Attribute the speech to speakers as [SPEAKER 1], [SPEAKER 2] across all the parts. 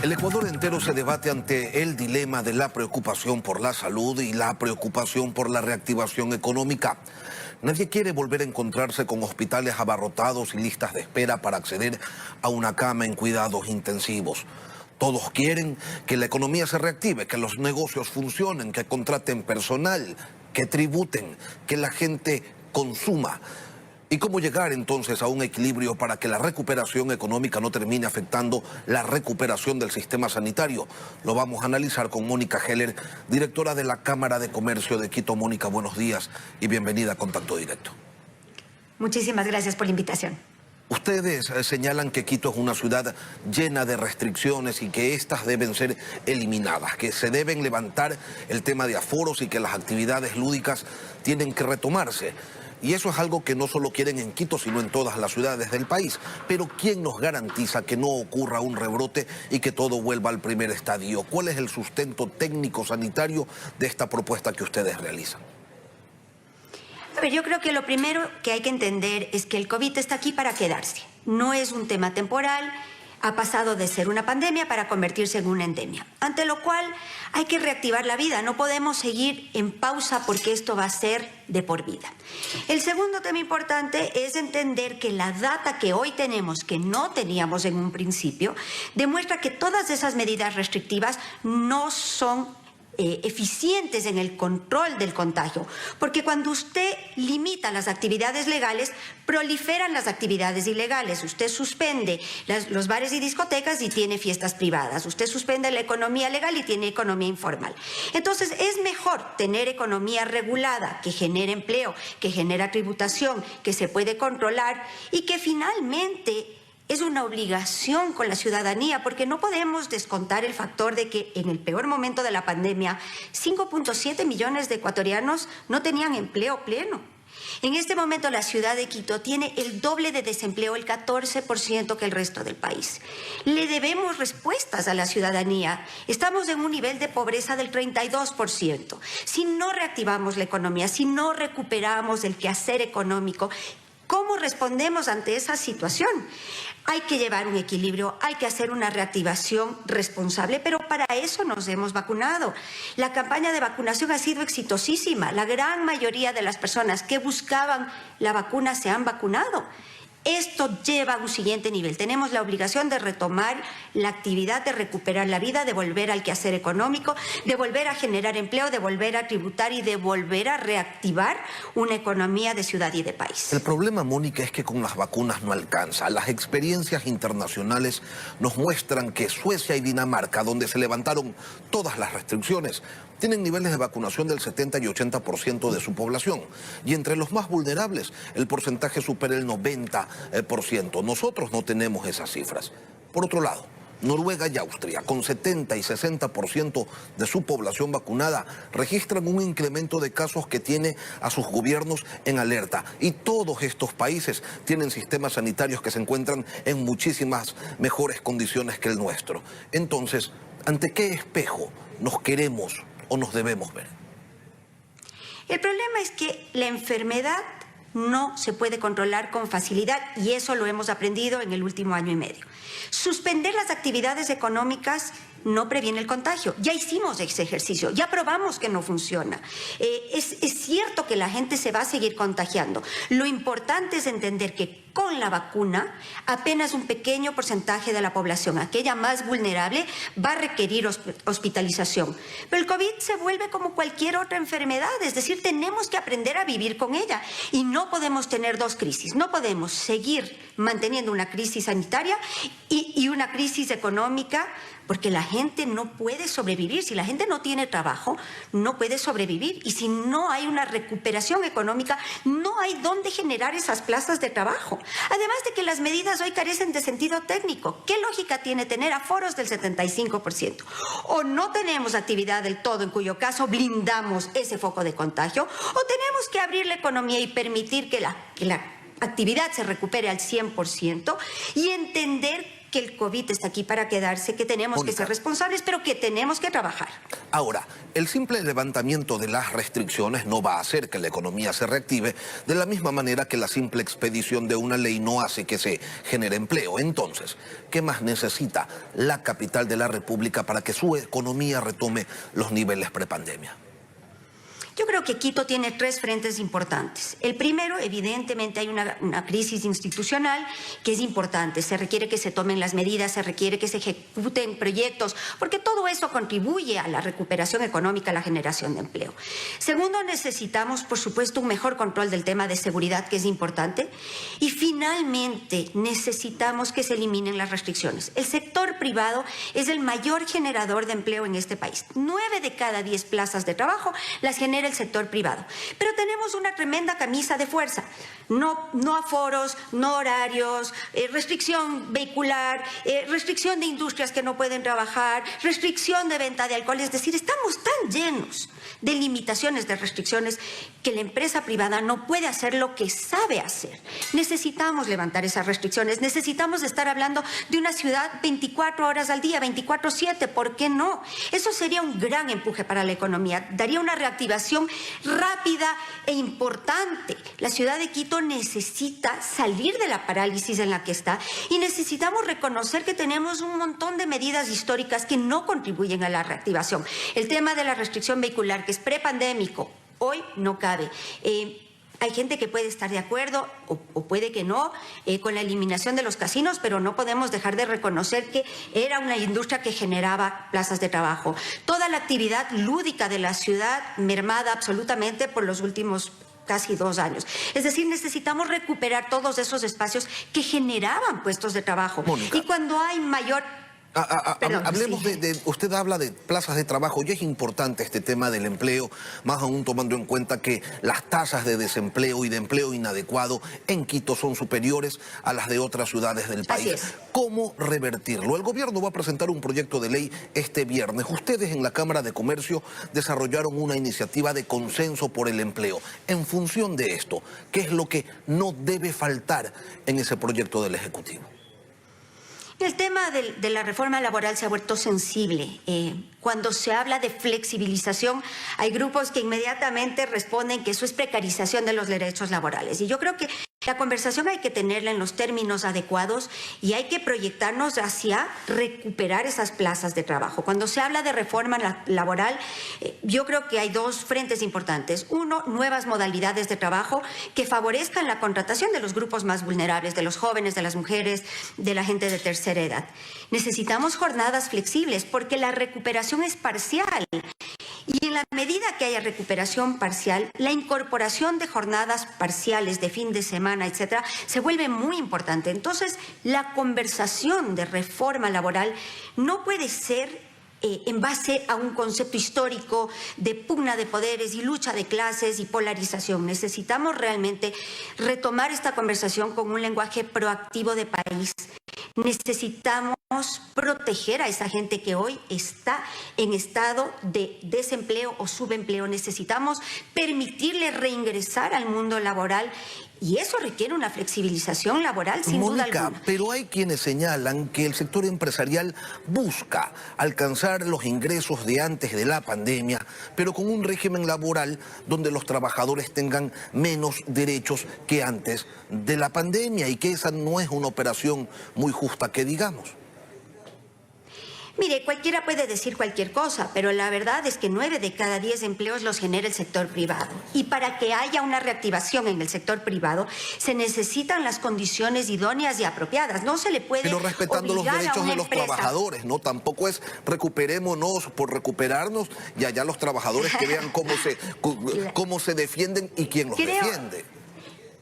[SPEAKER 1] El Ecuador entero se debate ante el dilema de la preocupación por la salud y la preocupación por la reactivación económica. Nadie quiere volver a encontrarse con hospitales abarrotados y listas de espera para acceder a una cama en cuidados intensivos. Todos quieren que la economía se reactive, que los negocios funcionen, que contraten personal, que tributen, que la gente consuma. ¿Y cómo llegar entonces a un equilibrio para que la recuperación económica no termine afectando la recuperación del sistema sanitario? Lo vamos a analizar con Mónica Heller, directora de la Cámara de Comercio de Quito. Mónica, buenos días y bienvenida a Contacto Directo.
[SPEAKER 2] Muchísimas gracias por la invitación.
[SPEAKER 1] Ustedes señalan que Quito es una ciudad llena de restricciones y que éstas deben ser eliminadas, que se deben levantar el tema de aforos y que las actividades lúdicas tienen que retomarse. Y eso es algo que no solo quieren en Quito, sino en todas las ciudades del país. Pero ¿quién nos garantiza que no ocurra un rebrote y que todo vuelva al primer estadio? ¿Cuál es el sustento técnico-sanitario de esta propuesta que ustedes realizan?
[SPEAKER 2] A ver, yo creo que lo primero que hay que entender es que el COVID está aquí para quedarse. No es un tema temporal. Ha pasado de ser una pandemia para convertirse en una endemia, ante lo cual hay que reactivar la vida. No podemos seguir en pausa porque esto va a ser de por vida. El segundo tema importante es entender que la data que hoy tenemos, que no teníamos en un principio, demuestra que todas esas medidas restrictivas no son eficientes en el control del contagio, porque cuando usted limita las actividades legales, proliferan las actividades ilegales. Usted suspende los bares y discotecas y tiene fiestas privadas. Usted suspende la economía legal y tiene economía informal. Entonces, es mejor tener economía regulada, que genere empleo, que genera tributación, que se puede controlar y que finalmente es una obligación con la ciudadanía, porque no podemos descontar el factor de que en el peor momento de la pandemia, 5.7 millones de ecuatorianos no tenían empleo pleno. En este momento la ciudad de Quito tiene el doble de desempleo, el 14% que el resto del país. Le debemos respuestas a la ciudadanía. Estamos en un nivel de pobreza del 32%. Si no reactivamos la economía, si no recuperamos el quehacer económico, ¿cómo respondemos ante esa situación? Hay que llevar un equilibrio, hay que hacer una reactivación responsable, pero para eso nos hemos vacunado. La campaña de vacunación ha sido exitosísima. La gran mayoría de las personas que buscaban la vacuna se han vacunado. Esto lleva a un siguiente nivel. Tenemos la obligación de retomar la actividad, de recuperar la vida, de volver al quehacer económico, de volver a generar empleo, de volver a tributar y de volver a reactivar una economía de ciudad y de país.
[SPEAKER 1] El problema, Mónica, es que con las vacunas no alcanza. Las experiencias internacionales nos muestran que Suecia y Dinamarca, donde se levantaron todas las restricciones, tienen niveles de vacunación del 70 y 80% de su población. Y entre los más vulnerables, el porcentaje supera el 90%. Nosotros no tenemos esas cifras. Por otro lado, Noruega y Austria, con 70 y 60% de su población vacunada, registran un incremento de casos que tiene a sus gobiernos en alerta. Y todos estos países tienen sistemas sanitarios que se encuentran en muchísimas mejores condiciones que el nuestro. Entonces, ¿ante qué espejo nos queremos o nos debemos ver?
[SPEAKER 2] El problema es que la enfermedad no se puede controlar con facilidad y eso lo hemos aprendido en el último año y medio. Suspender las actividades económicas no previene el contagio. Ya hicimos ese ejercicio, ya probamos que no funciona. Es cierto que la gente se va a seguir contagiando. Lo importante es entender que con la vacuna apenas un pequeño porcentaje de la población, aquella más vulnerable, va a requerir hospitalización. Pero el COVID se vuelve como cualquier otra enfermedad, es decir, tenemos que aprender a vivir con ella y no podemos tener dos crisis. No podemos seguir manteniendo una crisis sanitaria y una crisis económica, porque la gente no puede sobrevivir. Si la gente no tiene trabajo, no puede sobrevivir. Y si no hay una recuperación económica, no hay dónde generar esas plazas de trabajo. Además de que las medidas hoy carecen de sentido técnico. ¿Qué lógica tiene tener aforos del 75%? O no tenemos actividad del todo, en cuyo caso blindamos ese foco de contagio, o tenemos que abrir la economía y permitir que la actividad se recupere al 100% y entender que el COVID está aquí para quedarse, que tenemos que ser responsables, pero que tenemos que trabajar.
[SPEAKER 1] Ahora, el simple levantamiento de las restricciones no va a hacer que la economía se reactive de la misma manera que la simple expedición de una ley no hace que se genere empleo. Entonces, ¿qué más necesita la capital de la República para que su economía retome los niveles prepandemia?
[SPEAKER 2] Yo creo que Quito tiene tres frentes importantes. El primero, evidentemente, hay una crisis institucional que es importante. Se requiere que se tomen las medidas, se requiere que se ejecuten proyectos, porque todo eso contribuye a la recuperación económica, a la generación de empleo. Segundo, necesitamos, por supuesto, un mejor control del tema de seguridad, que es importante. Y finalmente, necesitamos que se eliminen las restricciones. El sector privado es el mayor generador de empleo en este país. 9 de cada 10 plazas de trabajo las genera el sector privado. Pero tenemos una tremenda camisa de fuerza. No aforos, no horarios, restricción vehicular, restricción de industrias que no pueden trabajar, restricción de venta de alcohol. Es decir, estamos tan llenos de limitaciones, de restricciones, que la empresa privada no puede hacer lo que sabe hacer. Necesitamos levantar esas restricciones, necesitamos estar hablando de una ciudad 24 horas al día, 24/7, ¿por qué no? Eso sería un gran empuje para la economía, daría una reactivación rápida e importante. La ciudad de Quito necesita salir de la parálisis en la que está y necesitamos reconocer que tenemos un montón de medidas históricas que no contribuyen a la reactivación. El tema de la restricción vehicular, que es prepandémico, hoy no cabe. Hay gente que puede estar de acuerdo o puede que no con la eliminación de los casinos, pero no podemos dejar de reconocer que era una industria que generaba plazas de trabajo. Toda la actividad lúdica de la ciudad mermada absolutamente por los últimos casi 2 años. Es decir, necesitamos recuperar todos esos espacios que generaban puestos de trabajo.
[SPEAKER 1] Mónica.
[SPEAKER 2] Y cuando hay mayor...
[SPEAKER 1] Hablemos usted habla de plazas de trabajo y es importante este tema del empleo, más aún tomando en cuenta que las tasas de desempleo y de empleo inadecuado en Quito son superiores a las de otras ciudades del país.
[SPEAKER 2] Así es.
[SPEAKER 1] ¿Cómo revertirlo? El gobierno va a presentar un proyecto de ley este viernes. Ustedes en la Cámara de Comercio desarrollaron una iniciativa de consenso por el empleo. En función de esto, ¿qué es lo que no debe faltar en ese proyecto del Ejecutivo?
[SPEAKER 2] El tema de la reforma laboral se ha vuelto sensible. Cuando se habla de flexibilización, hay grupos que inmediatamente responden que eso es precarización de los derechos laborales. Y yo creo que la conversación hay que tenerla en los términos adecuados y hay que proyectarnos hacia recuperar esas plazas de trabajo. Cuando se habla de reforma laboral, yo creo que hay 2 frentes importantes. Uno, nuevas modalidades de trabajo que favorezcan la contratación de los grupos más vulnerables, de los jóvenes, de las mujeres, de la gente de tercera edad. Necesitamos jornadas flexibles porque la recuperación es parcial. Y en la medida que haya recuperación parcial, la incorporación de jornadas parciales de fin de semana, etcétera, se vuelve muy importante. Entonces, la conversación de reforma laboral no puede ser en base a un concepto histórico de pugna de poderes y lucha de clases y polarización. Necesitamos realmente retomar esta conversación con un lenguaje proactivo de país. Necesitamos proteger a esa gente que hoy está en estado de desempleo o subempleo. Necesitamos permitirle reingresar al mundo laboral y eso requiere una flexibilización laboral sin duda alguna.
[SPEAKER 1] Pero hay quienes señalan que el sector empresarial busca alcanzar los ingresos de antes de la pandemia, pero con un régimen laboral donde los trabajadores tengan menos derechos que antes de la pandemia y que esa no es una operación muy justa que digamos.
[SPEAKER 2] Mire, cualquiera puede decir cualquier cosa, pero la verdad es que 9 de cada 10 empleos los genera el sector privado. Y para que haya una reactivación en el sector privado, se necesitan las condiciones idóneas y apropiadas. No se le puede
[SPEAKER 1] pero respetando los derechos de los trabajadores, ¿no? Tampoco es recuperémonos por recuperarnos y allá los trabajadores que vean cómo se defienden y quién los defiende.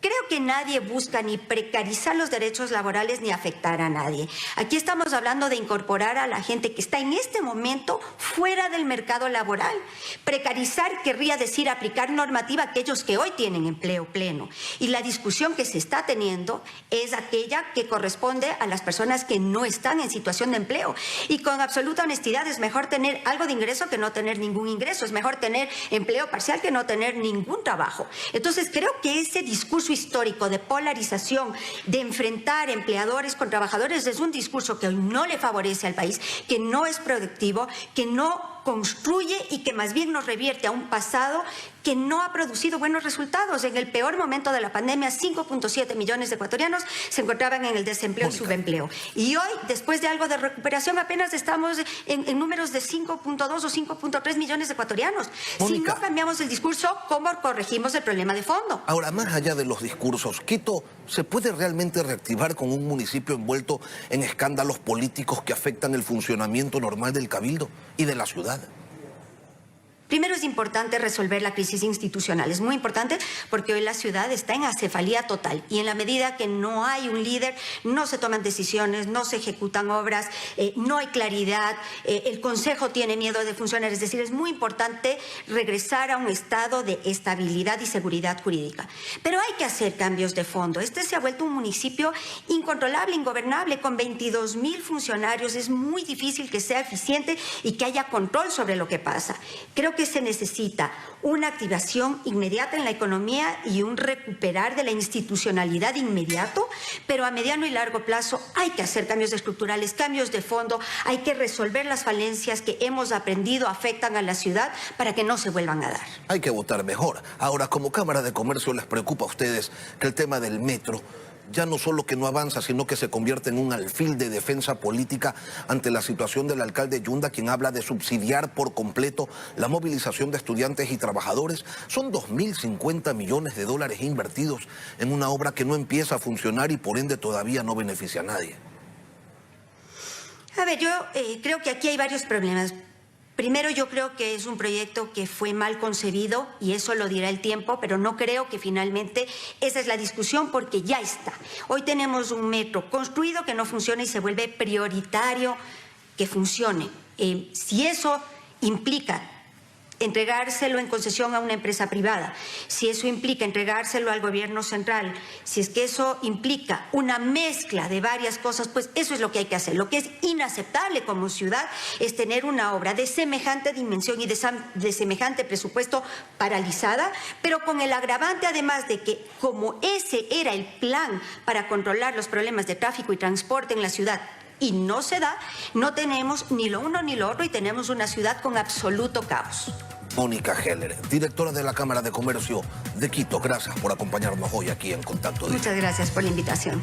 [SPEAKER 2] Creo que nadie busca ni precarizar los derechos laborales ni afectar a nadie. Aquí estamos hablando de incorporar a la gente que está en este momento fuera del mercado laboral. Precarizar querría decir aplicar normativa a aquellos que hoy tienen empleo pleno. Y la discusión que se está teniendo es aquella que corresponde a las personas que no están en situación de empleo. Y con absoluta honestidad es mejor tener algo de ingreso que no tener ningún ingreso. Es mejor tener empleo parcial que no tener ningún trabajo. Entonces creo que ese discurso discurso histórico de polarización, de enfrentar empleadores con trabajadores, es un discurso que hoy no le favorece al país, que no es productivo, que no construye y que más bien nos revierte a un pasado que no ha producido buenos resultados. En el peor momento de la pandemia, 5.7 millones de ecuatorianos se encontraban en el desempleo y subempleo. Y hoy, después de algo de recuperación, apenas estamos en números de 5.2 o 5.3 millones de ecuatorianos.
[SPEAKER 1] Mónica,
[SPEAKER 2] si no cambiamos el discurso, ¿cómo corregimos el problema de fondo?
[SPEAKER 1] Ahora, más allá de los discursos, Quito se puede realmente reactivar con un municipio envuelto en escándalos políticos que afectan el funcionamiento normal del cabildo y de la ciudad.
[SPEAKER 2] Primero es importante resolver la crisis institucional. Es muy importante porque hoy la ciudad está en acefalía total y en la medida que no hay un líder, no se toman decisiones, no se ejecutan obras, no hay claridad, el Consejo tiene miedo de funcionar. Es decir, es muy importante regresar a un estado de estabilidad y seguridad jurídica. Pero hay que hacer cambios de fondo. Este se ha vuelto un municipio incontrolable, ingobernable, con 22.000 funcionarios. Es muy difícil que sea eficiente y que haya control sobre lo que pasa. Creo que se necesita una activación inmediata en la economía y un recuperar de la institucionalidad inmediato, pero a mediano y largo plazo hay que hacer cambios estructurales, cambios de fondo, hay que resolver las falencias que hemos aprendido afectan a la ciudad para que no se vuelvan a dar.
[SPEAKER 1] Hay que votar mejor. Ahora, como Cámara de Comercio, ¿les preocupa a ustedes que el tema del metro ya no solo que no avanza, sino que se convierte en un alfil de defensa política ante la situación del alcalde Yunda, quien habla de subsidiar por completo la movilización de estudiantes y trabajadores? Son 2.050 millones de dólares invertidos en una obra que no empieza a funcionar y por ende todavía no beneficia a nadie.
[SPEAKER 2] A ver, yo creo que aquí hay varios problemas. Primero, yo creo que es un proyecto que fue mal concebido y eso lo dirá el tiempo, pero no creo que finalmente esa es la discusión porque ya está. Hoy tenemos un metro construido que no funciona y se vuelve prioritario que funcione. Si eso implica entregárselo en concesión a una empresa privada, si eso implica entregárselo al gobierno central, si es que eso implica una mezcla de varias cosas, pues eso es lo que hay que hacer. Lo que es inaceptable como ciudad es tener una obra de semejante dimensión y de semejante presupuesto paralizada, pero con el agravante además de que como ese era el plan para controlar los problemas de tráfico y transporte en la ciudad, y no se da, no tenemos ni lo uno ni lo otro y tenemos una ciudad con absoluto caos.
[SPEAKER 1] Mónica Heller, directora de la Cámara de Comercio de Quito, gracias por acompañarnos hoy aquí en Contacto Directo.
[SPEAKER 2] Muchas gracias por la invitación.